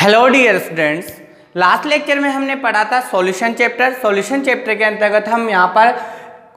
Hello dear students, last lecture में हमने पढ़ा था सॉल्यूशन चैप्टर। सॉल्यूशन चैप्टर के अंतर्गत हम यहाँ पर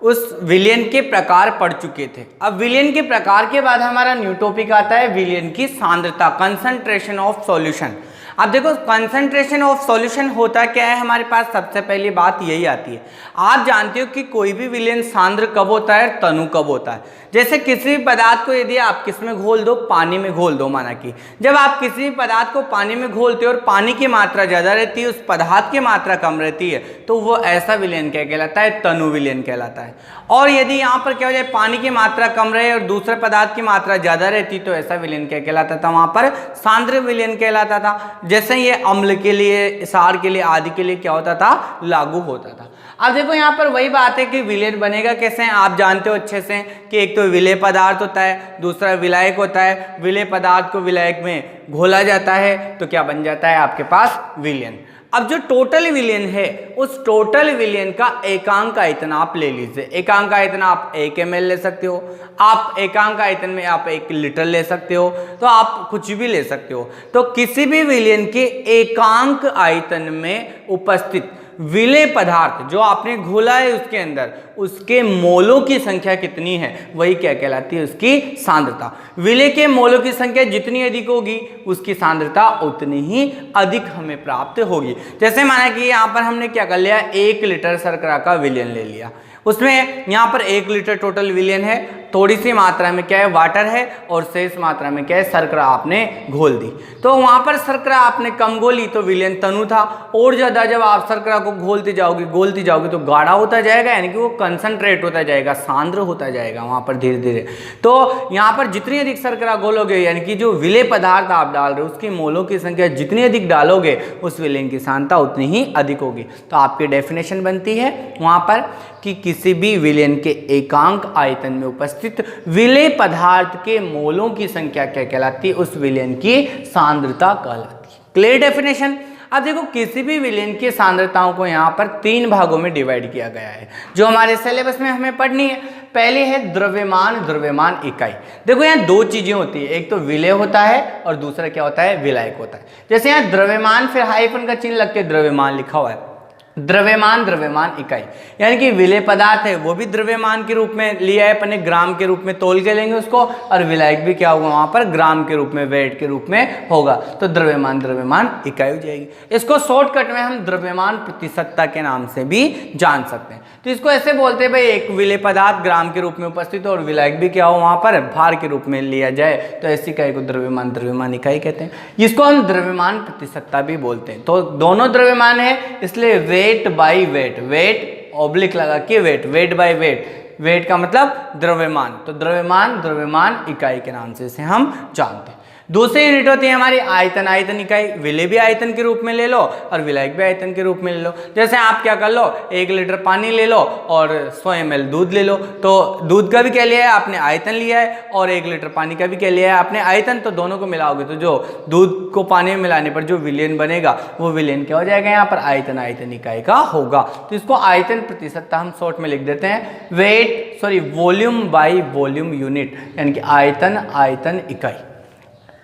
उस विलयन के प्रकार पढ़ चुके थे। अब विलयन के प्रकार के बाद हमारा न्यू टॉपिक आता है विलयन की सांद्रता, कंसंट्रेशन ऑफ सॉल्यूशन। अब देखो कंसंट्रेशन ऑफ सॉल्यूशन होता क्या है, हमारे पास सबसे पहली बात यही आती है। आप जानते हो कि कोई भी विलयन सांद्र कब होता है, तनु कब होता है। जैसे किसी भी पदार्थ को यदि आप किस में घोल दो, पानी में घोल दो, माना कि जब आप किसी भी पदार्थ को पानी में घोलते हो और पानी की मात्रा ज़्यादा रहती है, उस पदार्थ की मात्रा कम रहती है, तो वो ऐसा विलयन क्या कहलाता है, तनु विलयन कहलाता है। और यदि यहाँ पर क्या हो जाए, पानी की मात्रा कम रहे और दूसरे पदार्थ की मात्रा ज़्यादा रहती, तो ऐसा विलयन क्या कहलाता था, वहाँ पर सांद्र विलयन कहलाता था। जैसे ये अम्ल के लिए, क्षार के लिए, आदि के लिए क्या होता था, लागू होता था। अब देखो यहाँ पर वही बात है कि विलयन बनेगा कैसे, आप जानते हो अच्छे से कि एक तो विलेय पदार्थ होता है, दूसरा विलायक होता है। विलेय पदार्थ को विलायक में घोला जाता है तो क्या बन जाता है आपके पास, विलयन। अब जो टोटल विलयन है, उस टोटल विलयन का एकांक आयतन आप ले लीजिए। एकांक आयतन आप 1 ml ले सकते हो, आप एकांक आयतन में आप 1 लीटर ले सकते हो, तो आप कुछ भी ले सकते हो। तो किसी भी विलयन के एकांक आयतन में उपस्थित विलेय पदार्थ जो आपने घोला है उसके अंदर, उसके मोलों की संख्या कितनी है, वही क्या कहलाती है, उसकी सांद्रता। विलेय के मोलों की संख्या जितनी अधिक होगी, उसकी सांद्रता उतनी ही अधिक हमें प्राप्त होगी। जैसे माना कि यहाँ पर हमने क्या कर लिया, 1 लीटर शर्करा का विलयन ले लिया, उसमें यहाँ पर 1 लीटर टोटल विलयन है, थोड़ी सी मात्रा में क्या है, वाटर है, और शेष मात्रा में क्या है, शर्करा आपने घोल दी। तो वहाँ पर शर्करा आपने कम घोली तो विलयन तनु था, और ज़्यादा जब आप शर्करा को घोलते जाओगे तो गाढ़ा होता जाएगा, यानी कि वो कंसंट्रेट होता जाएगा, सांद्र होता जाएगा वहाँ पर धीरे धीरे। तो यहाँ पर जितनी अधिक शर्करा घोलोगे, यानी कि जो विलेय पदार्थ आप डाल रहे हो उसकी मोलों की संख्या जितनी अधिक डालोगे, उस विलयन की सांद्रता उतनी ही अधिक होगी। तो आपकी डेफिनेशन बनती है वहाँ पर कि किसी भी विलयन के एकांक आयतन में उपस्थित विलेय पदार्थ के मोलों की संख्या क्या कहलाती है, उस विलयन की सांद्रता कहलाती है। Clear definition. अब देखो किसी भी विलयन की सांद्रताओं को यहाँ पर 3 भागों में डिवाइड किया गया है, जो हमारे सिलेबस में हमें पढ़नी है। पहले है द्रव्यमान इकाई। देखो यहाँ 2 चीजें होती है, एक तो विलेय होता है और दूसरा क्या होता है, विलायक होता है। जैसे यहाँ द्रव्यमान फिर हाइफन का चिन्ह लग के द्रव्यमान लिखा हुआ है। द्रव्यमान इकाई, यानी कि विलेय पदार्थ है वो भी द्रव्यमान के रूप में लिया है अपने, ग्राम के रूप में तोल के लेंगे उसको, और विलायक भी क्या होगा वहां पर, ग्राम के रूप में, वेट के रूप में होगा। तो द्रव्यमान इकाई हो जाएगी। इसको शॉर्टकट में हम द्रव्यमान प्रतिशतता के नाम से भी जान सकते हैं। तो इसको ऐसे बोलते हैं भाई, एक विलेय पदार्थ ग्राम के रूप में उपस्थित हो और विलायक भी क्या हो वहां पर, भार के रूप में लिया जाए, तो ऐसी इकाई को द्रव्यमान इकाई कहते हैं। इसको हम द्रव्यमान प्रतिशतता भी बोलते हैं। तो दोनों द्रव्यमान है, इसलिए weight by weight, weight oblique लगा के वेट बाई वेट, वेट का मतलब द्रव्यमान, तो द्रव्यमान इकाई के नाम से इसे हम जानते हैं। दूसरी यूनिट होती है हमारी आयतन इकाई। विलेय भी आयतन के रूप में ले लो और विलायक भी आयतन के रूप में ले लो। जैसे आप क्या कर लो, 1 लीटर पानी ले लो और 100 ml दूध ले लो, तो दूध का भी क्या लिया है आपने, आयतन लिया है, और 1 लीटर पानी का भी क्या लिया है आपने, आयतन। तो दोनों को मिलाओगे तो जो दूध को पानी में मिलाने पर जो विलयन बनेगा, वो विलयन क्या हो जाएगा, यहाँ पर आयतन इकाई का होगा। तो इसको आयतन प्रतिशतता हम शॉर्ट में लिख देते हैं, वॉल्यूम बाई वॉल्यूम यूनिट, यानी कि आयतन इकाई।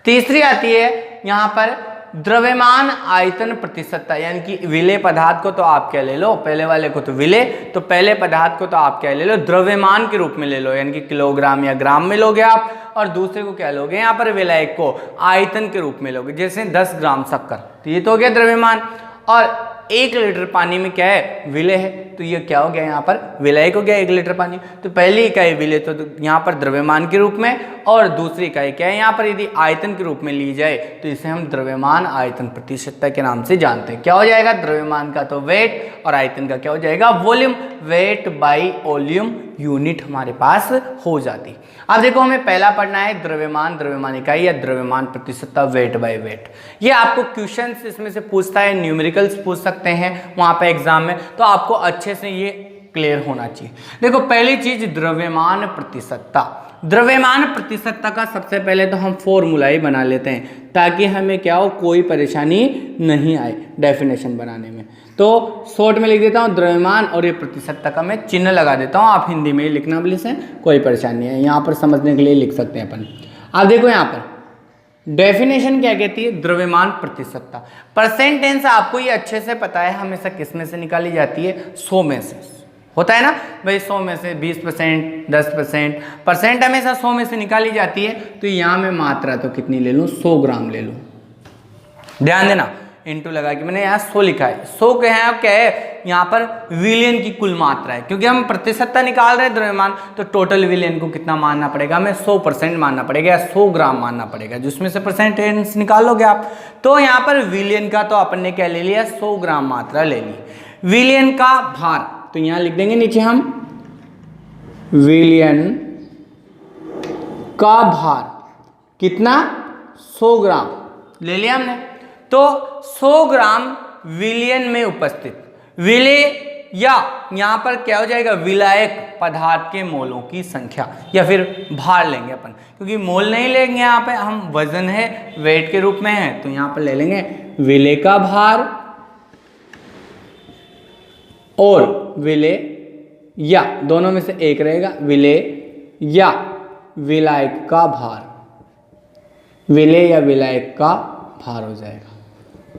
तीसरी आती है यहाँ पर द्रव्यमान आयतन प्रतिशतता, यानी कि विलेय पदार्थ को तो आप क्या ले लो, पहले वाले को तो विलेय, तो पहले पदार्थ को तो आप क्या ले लो, द्रव्यमान के रूप में ले लो, यानी कि किलोग्राम या ग्राम में लोगे आप, और दूसरे को क्या लोगे, यहाँ पर विलायक को आयतन के रूप में लोगे। जैसे 10 ग्राम शक्कर, तो ये तो हो गया द्रव्यमान, और 1 लीटर पानी में क्या है, विलेय है, तो ये क्या हो गया, यहाँ पर विलायक हो गया 1 लीटर पानी। तो पहली इकाई विलेय तो यहाँ पर द्रव्यमान के रूप में, और दूसरी इकाई क्या है, यहाँ पर यदि आयतन के रूप में ली जाए तो इसे हम द्रव्यमान आयतन प्रतिशतता के नाम से जानते हैं। क्या हो जाएगा, द्रव्यमान का तो वेट और आयतन का क्या हो जाएगा, volume, weight by volume unit हमारे पास हो जाती। अब देखो हमें पहला पढ़ना है द्रव्यमान इकाई या द्रव्यमान प्रतिशतता, वेट बाय वेट। ये आपको क्वेश्चंस इसमें से पूछता है, न्यूमेरिकल्स पूछ सकते हैं वहां पे एग्जाम में, तो आपको अच्छे से ये क्लियर होना चाहिए। देखो पहली चीज द्रव्यमान प्रतिशतता। द्रव्यमान प्रतिशतता का सबसे पहले तो हम फॉर्मूला ही बना लेते हैं, ताकि हमें क्या हो, कोई परेशानी नहीं आए डेफिनेशन बनाने में। तो शॉर्ट में लिख देता हूँ द्रव्यमान, और ये प्रतिशतता का मैं चिन्ह लगा देता हूँ, आप हिंदी में ही लिखना बोले से कोई परेशानी नहीं है, यहाँ पर समझने के लिए लिख सकते हैं अपन। अब देखो यहाँ पर डेफिनेशन क्या कहती है? द्रव्यमान प्रतिशतता। परसेंट टेंस आपको ये अच्छे से पता है, हमेशा किस में से निकाली जाती है? 100 में से। होता है ना भाई, 100 में से 20%, 10%, परसेंट हमेशा 100 में से निकाली जाती है। तो यहाँ मैं मात्रा तो कितनी ले लूँ? 100 ग्राम ले लूँ। ध्यान देना, इनटू लगा के मैंने यहाँ 100 लिखा है। 100 क्या है? अब क्या है यहाँ पर? विलियन की कुल मात्रा है, क्योंकि हम प्रतिशतता निकाल रहे हैं द्रव्यमान, तो टोटल विलियन को कितना मानना पड़ेगा? हमें 100% मानना पड़ेगा, 100 ग्राम मानना पड़ेगा, जिसमें से परसेंटेज निकाल लोगे आप। तो यहाँ पर विलियन का तो अपन ने क्या ले लिया? 100 ग्राम मात्रा ले ली। विलियन का भार तो यहाँ लिख देंगे नीचे हम, विलियन का भार कितना? 100 ग्राम ले लिया हमने। तो 100 ग्राम विलियन में उपस्थित विलेय, या यहां पर क्या हो जाएगा? विलायक पदार्थ के मोलों की संख्या, या फिर भार लेंगे अपन, क्योंकि मोल नहीं लेंगे यहाँ पे हम, वजन है, वेट के रूप में है, तो यहां पर ले लेंगे विलेय का भार और विलेय, या दोनों में से एक रहेगा, विलेय या विलायक का भार। विलेय या विलायक का भार हो जाएगा।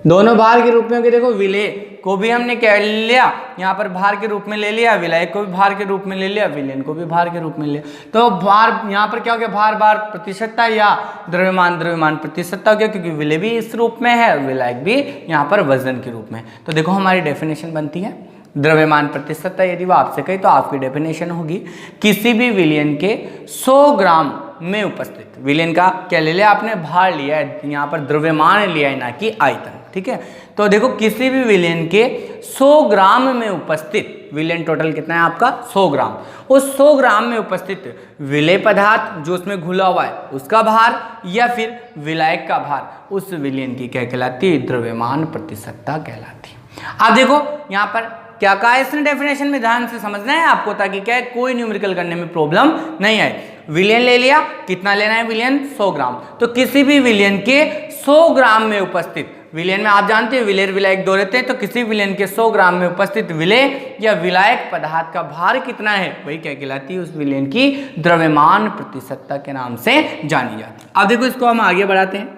दोनों भार के रूप में, देखो विलेय को भी हमने क्या ले लिया? यहाँ पर भार के रूप में ले लिया, विलायक को भी भार के रूप में ले लिया, विलेयन को भी भार के रूप में ले लिया। तो भार यहाँ पर क्या हो गया? भार भार प्रतिशतता, या द्रव्यमान द्रव्यमान प्रतिशतता हो गया, क्योंकि विलेय भी इस रूप में है, विलायक भी यहाँ पर वजन के रूप में। तो देखो हमारी डेफिनेशन बनती है द्रव्यमान प्रतिशतता। यदि वो आपसे कहे तो आपकी डेफिनेशन होगी किसी भी विलियन के 100 ग्राम में उपस्थित, विलियन का क्या ले लिया आपने? भार लिया है, यहाँ पर द्रव्यमान लिया है, ना कि आयतन। ठीक है, तो देखो किसी भी विलियन के 100 ग्राम में उपस्थित, विलियन टोटल कितना है आपका? 100 ग्राम। उस 100 ग्राम में उपस्थित विलेय पदार्थ जो उसमें घुला हुआ है उसका भार, या फिर विलायक का भार, उस विलियन की क्या कहलाती है? द्रव्यमान प्रतिशतता कहलाती है। अब देखो यहाँ पर क्या कहा है इसने डेफिनेशन में, ध्यान से समझना है आपको, ताकि क्या है कोई न्यूमेरिकल करने में प्रॉब्लम नहीं आए। विलियन ले लिया, कितना लेना है? विलियन 100 ग्राम। तो किसी भी विलियन के 100 ग्राम में उपस्थित, विलियन में आप जानते हैं विलेय विलायक दो रहते हैं, तो किसी विलियन के 100 ग्राम में उपस्थित विलेय या विलायक पदार्थ का भार कितना है, वही क्या कहलाती है? उस विलियन की द्रव्यमान प्रतिशतता के नाम से जानी जाती है। अब देखो इसको हम आगे बढ़ाते हैं।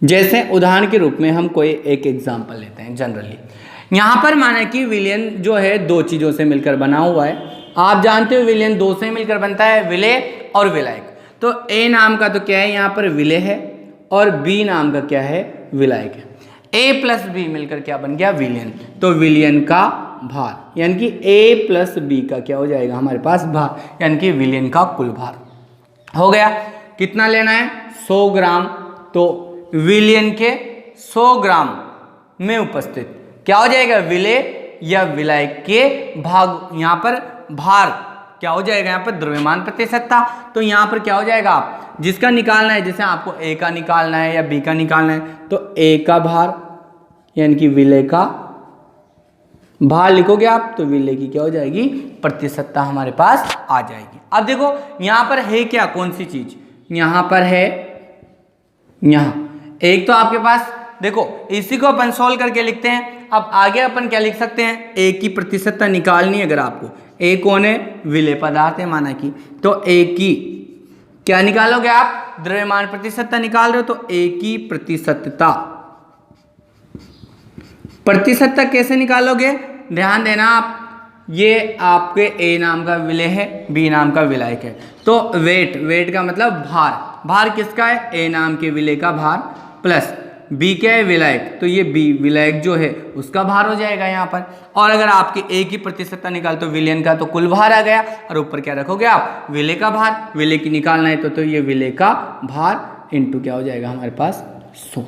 जैसे उदाहरण के रूप में हम कोई एक एग्जाम्पल लेते हैं। जनरली यहाँ पर माना कि विलियन जो है दो चीज़ों से मिलकर बना हुआ है। आप जानते हो विलियन दो से मिलकर बनता है, विलेय और विलायक। तो ए नाम का तो क्या है यहाँ पर? विलेय है, और बी नाम का क्या है? विलायक है। ए प्लस बी मिलकर क्या बन गया? विलियन। तो विलियन का भार, यानी कि ए प्लस बी का क्या हो जाएगा हमारे पास? भार, यानी कि विलियन का कुल भार हो गया। कितना लेना है? 100 ग्राम। तो विलियन के 100 ग्राम में उपस्थित क्या हो जाएगा? विलेय या विलायक के भाग, यहाँ पर भार क्या हो जाएगा? यहाँ पर द्रव्यमान प्रतिशतता। तो यहाँ पर क्या हो जाएगा? आप जिसका निकालना है, जैसे आपको ए का निकालना है या बी का निकालना है, तो ए का भार यानी कि विलेय का भार लिखोगे आप, तो विलेय की क्या हो जाएगी? प्रतिशतता हमारे पास आ जाएगी। अब देखो यहाँ पर है क्या, कौन सी चीज? यहाँ पर है, यहाँ एक तो आपके पास देखो, इसी को अपन सॉल्व करके लिखते हैं। अब आगे अपन क्या लिख सकते हैं? ए की प्रतिशतता निकालनी है। अगर आपको ए कौन है? विलेय पदार्थ है माना कि, तो ए की क्या निकालोगे आप? द्रव्यमान प्रतिशतता निकाल रहे हो, तो ए की प्रतिशतता, प्रतिशतता कैसे निकालोगे? ध्यान देना आप, ये आपके ए नाम का विलेय है, बी नाम का विलायक है। तो वेट, वेट का मतलब भार, भार किसका है? ए नाम के विलेय का भार प्लस बी क्या है? विलायक। तो ये बी विलायक जो है उसका भार हो जाएगा यहाँ पर। और अगर आपके ए की प्रतिशतता निकाल तो विलियन का तो कुल भार आ गया, और ऊपर क्या रखोगे आप? विलेय का भार। विलेय की निकालना है तो ये विलेय का भार इंटू क्या हो जाएगा हमारे पास? 100।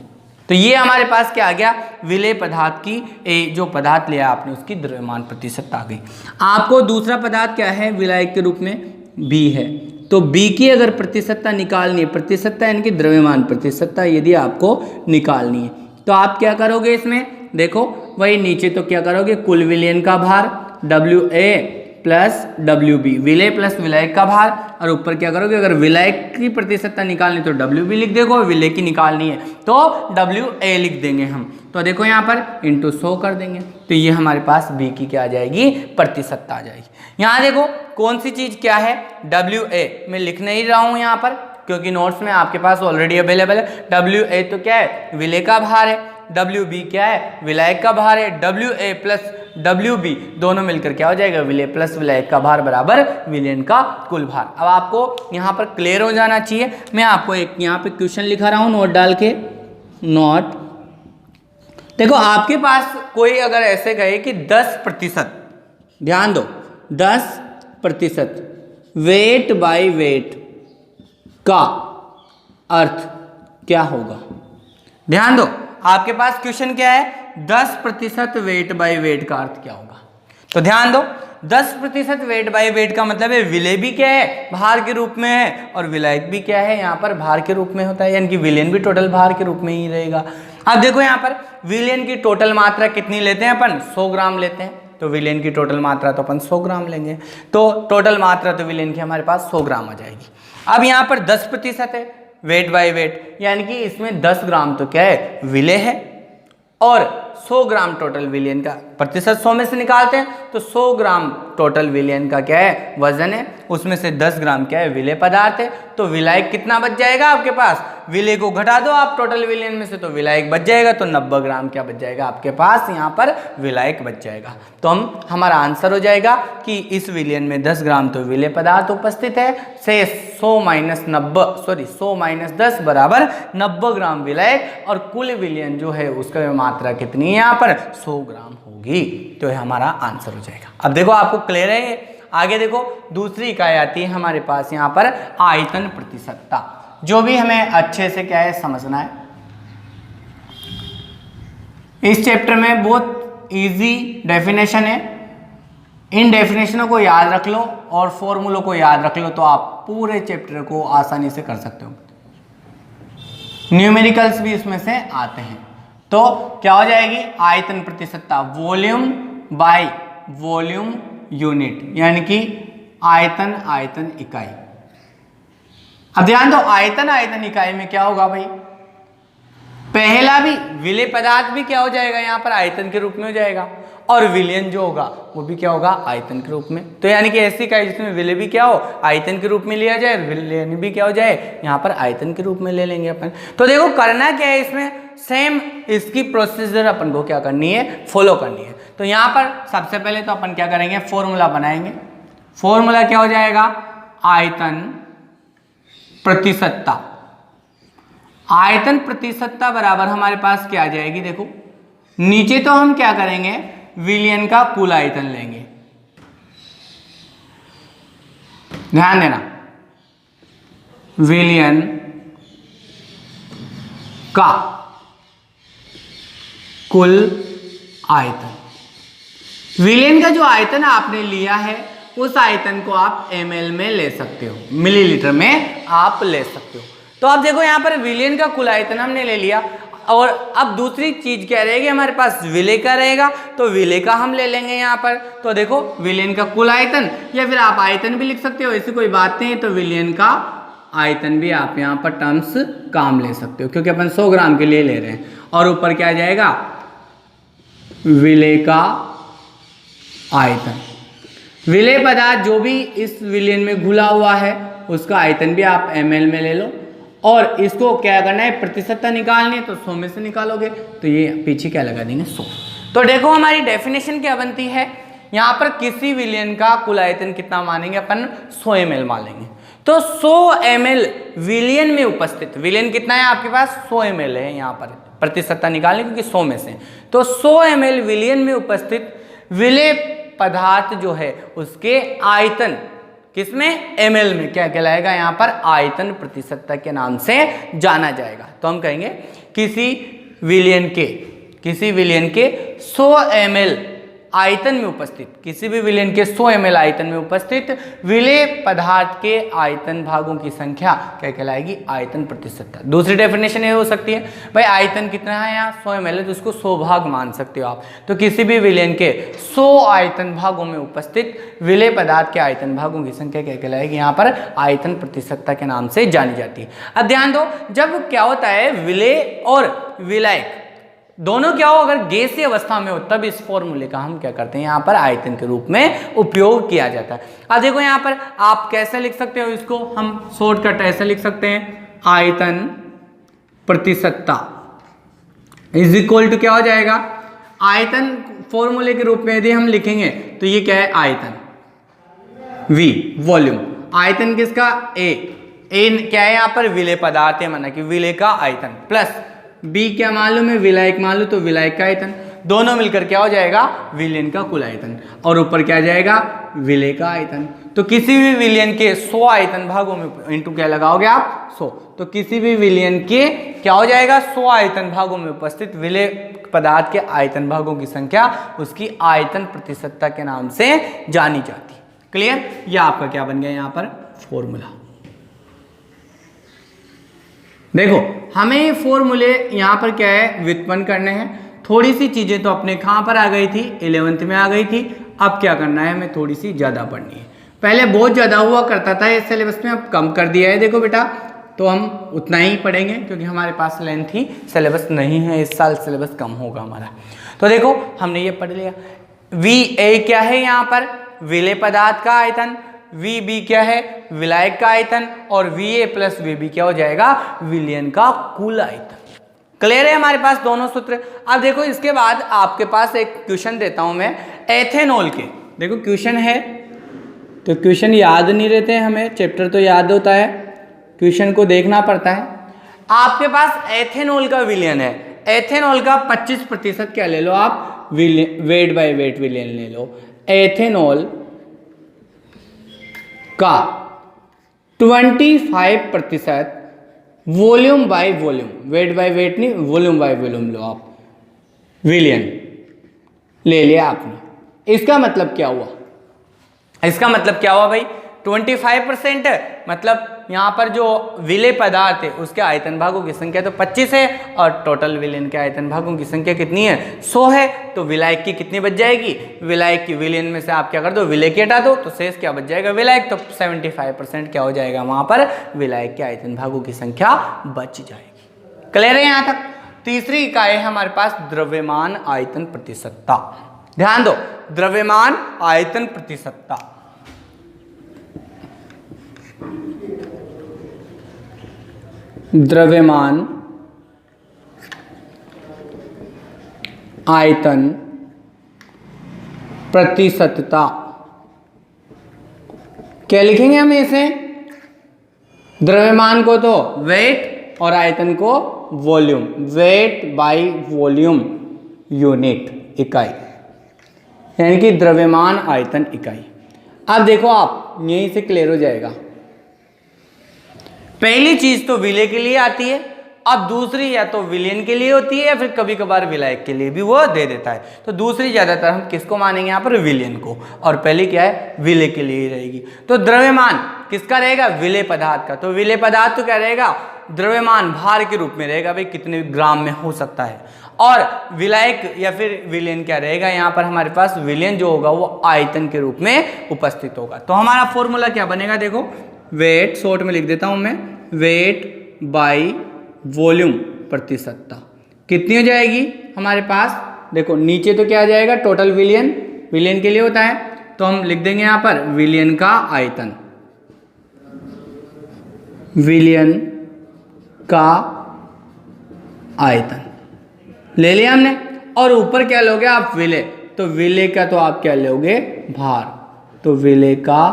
तो ये हमारे पास क्या आ गया? विलेय पदार्थ की ए जो पदार्थ लिया आपने उसकी द्रव्यमान प्रतिशतता आ गई। आपको दूसरा पदार्थ क्या है विलायक के रूप में? बी है। तो बी की अगर प्रतिशतता निकालनी है, प्रतिशतता यानी कि द्रव्यमान प्रतिशतता यदि आपको निकालनी है, तो आप क्या करोगे इसमें? देखो वही नीचे तो क्या करोगे? कुल विलियन का भार WA प्लस WB, विलेय प्लस विलायक का भार, और ऊपर क्या करोगे? अगर विलायक की प्रतिशतता निकालनी तो WB लिख देगो, विलेय की निकालनी है तो WA लिख देंगे हम। तो देखो यहाँ पर इंटू 100 कर देंगे, तो ये हमारे पास बी की क्या आ जाएगी? प्रतिशतता आ जाएगी। यहाँ देखो कौन सी चीज क्या है? WA मैं लिख नहीं रहा हूँ यहाँ पर, क्योंकि नोट्स में आपके पास ऑलरेडी अवेलेबल है। WA तो क्या है, विलेय का भार है। WB क्या है, विलायक का भार है। WA प्लस WB दोनों मिलकर क्या हो जाएगा, विलेय प्लस विलायक का भार बराबर विलयन का कुल भार। अब आपको यहाँ पर क्लियर हो जाना चाहिए। मैं आपको एक यहाँ पे क्वेश्चन लिखा रहा हूँ नोट डाल के। नोट देखो, आपके पास कोई अगर ऐसे कहे कि 10%, ध्यान दो 10% वेट बाय वेट का अर्थ क्या होगा। ध्यान दो, आपके पास क्वेश्चन क्या है, 10% वेट बाय वेट का अर्थ क्या होगा। तो ध्यान दो, 10% वेट बाय वेट का मतलब है विलेय भी क्या है, भार के रूप में है, और विलायक भी क्या है, यहाँ पर भार के रूप में होता है, यानी कि विलयन भी टोटल भार के रूप में ही रहेगा। अब देखो यहाँ पर विलयन की टोटल मात्रा कितनी लेते हैं अपन, 100 ग्राम लेते हैं। तो विलयन की टोटल मात्रा तो अपन 100 ग्राम लेंगे, तो टोटल मात्रा तो विलयन की हमारे पास 100 ग्राम आ जाएगी। अब यहाँ पर 10% है वेट बाय वेट, यानी कि इसमें 10 ग्राम तो क्या है, विलेय है, और 100 ग्राम टोटल विलयन का, प्रतिशत 100 में से निकालते हैं तो 100 ग्राम टोटल विलयन का क्या है, वजन है, उसमें से 10 ग्राम क्या है, विलेय पदार्थ है। तो विलायक कितना बच जाएगा आपके पास, विलेय को घटा दो आप टोटल विलयन में से तो विलायक बच जाएगा, तो 90 ग्राम क्या बच जाएगा आपके पास, यहाँ पर विलायक बच जाएगा। तो हमारा आंसर हो जाएगा कि इस विलयन में 10 ग्राम तो विलेय पदार्थ उपस्थित है, से 100 माइनस 10 बराबर 90 ग्राम विलायक, और कुल विलयन जो है उसका मात्रा कितनी है यहाँ पर, 100 ग्राम होगी। तो ये हमारा आंसर हो जाएगा। अब देखो आपको क्लियर है। आगे देखो दूसरी इकाई आती है हमारे पास यहाँ पर आयतन प्रतिशतता, जो भी हमें अच्छे से क्या है समझना है। इस चैप्टर में बहुत इजी डेफिनेशन है, इन डेफिनेशनों को याद रख लो और फॉर्मूलों को याद रख लो, तो आप पूरे चैप्टर को आसानी से कर सकते हो। न्यूमेरिकल्स भी इसमें से आते हैं। तो क्या हो जाएगी, आयतन प्रतिशतता, वॉल्यूम बाय वॉल्यूम यूनिट, यानी कि आयतन इकाई। अब ध्यान दो, आयतन इकाई में क्या होगा भाई, पहला भी विलेय पदार्थ भी क्या हो जाएगा यहाँ पर, आयतन के रूप में हो जाएगा, और विलयन जो होगा वो भी क्या होगा, आयतन के रूप में। तो यानी कि ऐसी इकाई जिसमें विलेय भी क्या हो, आयतन के रूप में लिया जाए, विलयन भी क्या हो जाए, यहाँ पर आयतन के रूप में ले लेंगे अपन। तो देखो करना क्या है इसमें, सेम इसकी प्रोसीजर अपन को क्या करनी है, फॉलो करनी है। तो यहाँ पर सबसे पहले तो अपन क्या करेंगे, फॉर्मूला बनाएंगे। फॉर्मूला क्या हो जाएगा, आयतन प्रतिशतता। आयतन प्रतिशतता बराबर हमारे पास क्या आ जाएगी, देखो नीचे तो हम क्या करेंगे, विलयन का कुल आयतन लेंगे। ध्यान देना, विलयन का कुल आयतन। विलयन का जो आयतन आपने लिया है उस आयतन को आप ml में ले सकते हो, मिलीलीटर में आप ले सकते हो। तो अब देखो यहाँ पर विलयन का कुल आयतन हमने ले लिया, और अब दूसरी चीज क्या रहेगी हमारे पास, विलेय का रहेगा, तो विलेय का हम ले लेंगे यहाँ पर। तो देखो विलयन का कुल आयतन, या फिर आप आयतन भी लिख सकते हो, ऐसी कोई बात नहीं। तो विलयन का आयतन भी आप यहाँ पर टर्म्स काम ले सकते हो, क्योंकि अपन 100 ग्राम के लिए ले रहे हैं। और ऊपर क्या आ जाएगा, विलेय का आयतन। विलेय पदार्थ जो भी इस विलयन में घुला हुआ है उसका आयतन भी आप ml में ले लो, और इसको क्या करना है, प्रतिशतता निकालनी है, तो 100 में से निकालोगे, तो ये पीछे क्या लगा देंगे, 100। तो देखो हमारी डेफिनेशन क्या बनती है, यहाँ पर किसी विलयन का कुल आयतन कितना मानेंगे अपन, 100 ml मान लेंगे। तो 100 ml विलयन में उपस्थित, विलयन कितना है आपके पास, 100 ml है यहाँ पर, प्रतिशतता निकालने क्योंकि 100 में से। तो 100 ml विलयन में उपस्थित विलेय पदार्थ जो है उसके आयतन किसमें, ml में क्या कहलाएगा, यहाँ पर आयतन प्रतिशतता के नाम से जाना जाएगा। तो हम कहेंगे किसी विलयन के 100 ml आयतन में उपस्थित, किसी भी विलयन के 100 ml आयतन में उपस्थित विलेय पदार्थ के आयतन भागों की संख्या क्या कहलाएगी, आयतन प्रतिशतता। दूसरी डेफिनेशन ये हो सकती है, भाई आयतन कितना है यहाँ 100 ml है, तो उसको 100 भाग मान सकते हो आप। तो किसी भी विलयन के 100 आयतन भागों में उपस्थित विलेय पदार्थ के आयतन भागों की संख्या क्या कहलाएगी, यहाँ पर आयतन प्रतिशतता के नाम से जानी जाती है। अब ध्यान दो, जब क्या होता है विलेय और विलायक दोनों क्या हो, अगर गैसीय अवस्था में हो तब इस फॉर्मूले का हम क्या करते हैं यहाँ पर आयतन के रूप में उपयोग किया जाता है। अब देखो यहाँ पर आप कैसे लिख सकते हो इसको, हम शॉर्टकट ऐसे लिख सकते हैं, आयतन प्रतिशतता इज इक्वल टू क्या हो जाएगा, आयतन फॉर्मूले के रूप में यदि हम लिखेंगे तो ये क्या है, आयतन V वॉल्यूम, आयतन किसका, A क्या है यहाँ पर, विलेय पदार्थ है, माना कि विलेय का आयतन, प्लस B क्या मालूम है, विलायक मालूम, तो विलायक का आयतन, दोनों मिलकर क्या हो जाएगा, विलयन का कुल आयतन, और ऊपर क्या जाएगा, विलेय का आयतन। तो किसी भी विलयन के 100 आयतन भागों में इंटू क्या लगाओगे आप, 100, तो किसी भी विलयन के क्या हो जाएगा, 100 आयतन भागों में उपस्थित विलेय पदार्थ के आयतन भागों की संख्या उसकी आयतन प्रतिशतता के नाम से जानी जाती है। क्लियर, यह आपका क्या बन गया यहाँ पर फॉर्मूला। देखो हमें ये फॉर्मूले यहाँ पर क्या है, व्युत्पन्न करने हैं। थोड़ी सी चीजें तो अपने कहाँ पर आ गई थी, 11th में आ गई थी। अब क्या करना है, हमें थोड़ी सी ज्यादा पढ़नी है। पहले बहुत ज्यादा हुआ करता था इस सिलेबस में, अब कम कर दिया है। देखो बेटा, तो हम उतना ही पढ़ेंगे क्योंकि हमारे पास लेंथ ही सिलेबस नहीं है, इस साल सिलेबस कम होगा हमारा। तो देखो हमने ये पढ़ लिया, VA क्या है यहाँ पर, विलेय पदार्थ का आयतन, VB क्या है, विलायक का आयतन, और VA प्लस VB क्या हो जाएगा, विलयन का कुल आयतन। क्लियर है हमारे पास दोनों सूत्र। अब देखो इसके बाद आपके पास एक क्वेश्चन देता हूं मैं एथेनॉल के। देखो क्वेश्चन है, तो क्वेश्चन याद नहीं रहते हैं हमें, चैप्टर तो याद होता है, क्वेश्चन को देखना पड़ता है। आपके पास एथेनॉल का विलयन है, एथेनॉल का 25% क्या ले लो आप, वेट बाय वेट विलयन ले लो। एथेनॉल का 25% volume by volume, weight by weight नहीं, वॉल्यूम बाय वॉल्यूम लो आप, विलयन ले लिया आपने। इसका मतलब क्या हुआ, इसका मतलब क्या हुआ भाई, 25% मतलब यहाँ पर जो विलेय पदार्थ है उसके आयतन भागों की संख्या तो 25 है, और टोटल विलयन के आयतन भागों की संख्या कितनी है, 100 है। तो विलायक की कितनी बच जाएगी, विलायक की विलयन में से आप क्या कर दो, विलेय की हटा दो, तो शेष क्या बच जाएगा, विलायक। तो 75% क्या हो जाएगा वहां पर, विलायक के आयतन भागों की संख्या बच जाएगी। क्लियर है यहाँ तक। तीसरी इकाई है हमारे पास द्रव्यमान आयतन प्रतिशतता। ध्यान दो, द्रव्यमान आयतन प्रतिशतता, द्रव्यमान आयतन प्रतिशतता। क्या लिखेंगे हम इसे, द्रव्यमान को तो वेट और आयतन को volume, weight by volume unit, इकाई, यानी कि द्रव्यमान आयतन इकाई। अब देखो आप यहीं से क्लियर हो जाएगा। पहली चीज तो विलेय के लिए आती है, अब दूसरी या तो विलयन के लिए होती है या फिर कभी कभार विलायक के लिए भी वो दे देता है। तो दूसरी ज्यादातर हम किसको मानेंगे यहाँ पर, विलयन को, और पहली क्या है, विलेय के लिए ही रहेगी। तो द्रव्यमान किसका रहेगा, विलेय पदार्थ का। तो विलेय पदार्थ तो क्या रहेगा, द्रव्यमान भार के रूप में रहेगा, भाई कितने ग्राम में हो सकता है। और विलायक या फिर विलयन क्या रहेगा, यहाँ पर हमारे पास विलयन जो होगा वो आयतन के रूप में उपस्थित होगा। तो हमारा फॉर्मूला क्या बनेगा, देखो वेट, शॉर्ट में लिख देता हूं मैं, वेट बाय वॉल्यूम प्रतिशतता कितनी हो जाएगी हमारे पास। देखो नीचे तो क्या आ जाएगा, टोटल विलयन, विलयन के लिए होता है, तो हम लिख देंगे यहाँ पर विलयन का आयतन, विलयन का आयतन ले लिया हमने। और ऊपर क्या लोगे आप, विलेय, तो विलेय का तो आप क्या लोगे, भार, तो विलेय का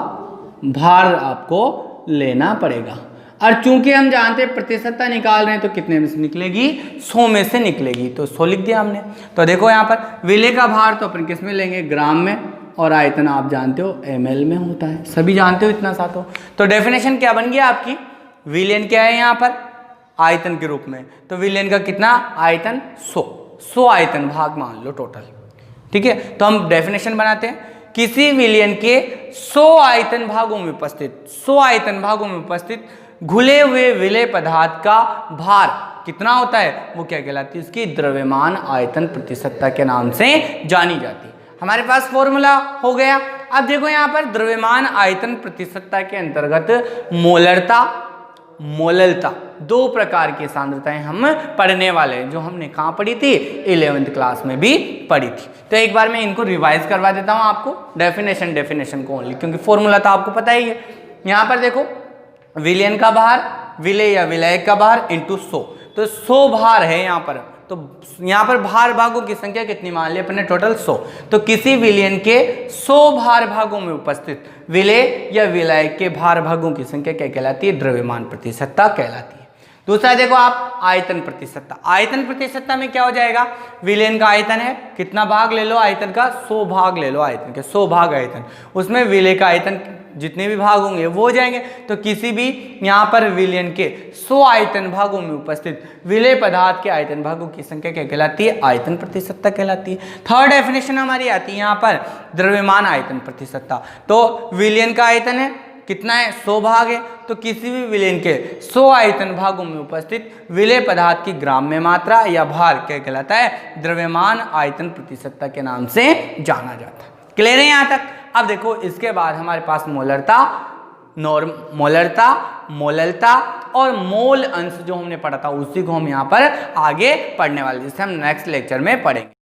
भार आपको लेना पड़ेगा। और चूंकि हम जानते हैं प्रतिशतता निकाल रहे हैं, तो कितने में से निकलेगी, 100 में से निकलेगी, तो 100 लिख दिया हमने। तो देखो यहाँ पर विलेय का भार तो अपन किस में लेंगे, ग्राम में, और आयतन आप जानते हो ml में होता है, सभी जानते हो इतना सा। तो डेफिनेशन क्या बन गया आपकी, विलयन क्या है यहाँ पर, आयतन के रूप में, तो विलयन का कितना आयतन, 100 आयतन भाग मान लो टोटल, ठीक है। तो हम डेफिनेशन बनाते हैं, किसी विलयन के 100 आयतन भागों में उपस्थित, 100 आयतन भागों में उपस्थित घुले हुए विलेय पदार्थ का भार कितना होता है, वो क्या कहलाती है, उसकी द्रव्यमान आयतन प्रतिशतता के नाम से जानी जाती है। हमारे पास फॉर्मूला हो गया। अब देखो यहाँ पर द्रव्यमान आयतन प्रतिशतता के अंतर्गत मोलरता, मोललता, दो प्रकार की सांद्रताएं हम पढ़ने वाले हैं, जो हमने कहाँ पढ़ी थी, 11वीं क्लास में भी पढ़ी थी। तो एक बार मैं इनको रिवाइज करवा देता हूँ आपको, डेफिनेशन को ओनली, क्योंकि फॉर्मूला तो आपको पता ही है। यहाँ पर देखो विलयन का भार, विलेय या विलायक का भार इंटू 100, तो 100 भार है यहाँ पर। तो यहाँ पर भार भागों की संख्या कितनी मान ली अपने, टोटल 100। तो किसी विलयन के 100 भार भागों में उपस्थित विलेय या विलायक के भार भागों की संख्या क्या कहलाती है, द्रव्यमान प्रतिशतता कहलाती है। दूसरा देखो आप आयतन प्रतिशतता। आयतन प्रतिशतता में क्या हो जाएगा, विलयन का आयतन है, कितना भाग ले लो आयतन का, 100 भाग ले लो आयतन के, 100 भाग आयतन, उसमें विलेय का आयतन जितने भी भाग होंगे वो हो जाएंगे। तो किसी भी यहाँ पर विलयन के 100 आयतन भागों में उपस्थित विलेय पदार्थ के आयतन भागों की संख्या क्या कहलाती है, आयतन प्रतिशतता कहलाती है। थर्ड डेफिनेशन हमारी आती है यहाँ पर द्रव्यमान आयतन प्रतिशतता। तो विलयन का आयतन है कितना है, 100 भाग है, तो किसी भी विलयन के 100 आयतन भागों में उपस्थित विलेय पदार्थ की ग्राम में मात्रा या भार क्या कहलाता है, द्रव्यमान आयतन प्रतिशतता के नाम से जाना जाता है। क्लियर है यहाँ तक। अब देखो इसके बाद हमारे पास मोलरता, मोललता और मोल अंश जो हमने पढ़ा था, उसी को हम यहाँ पर आगे पढ़ने वाले, जिसे हम नेक्स्ट लेक्चर में पढ़ेंगे।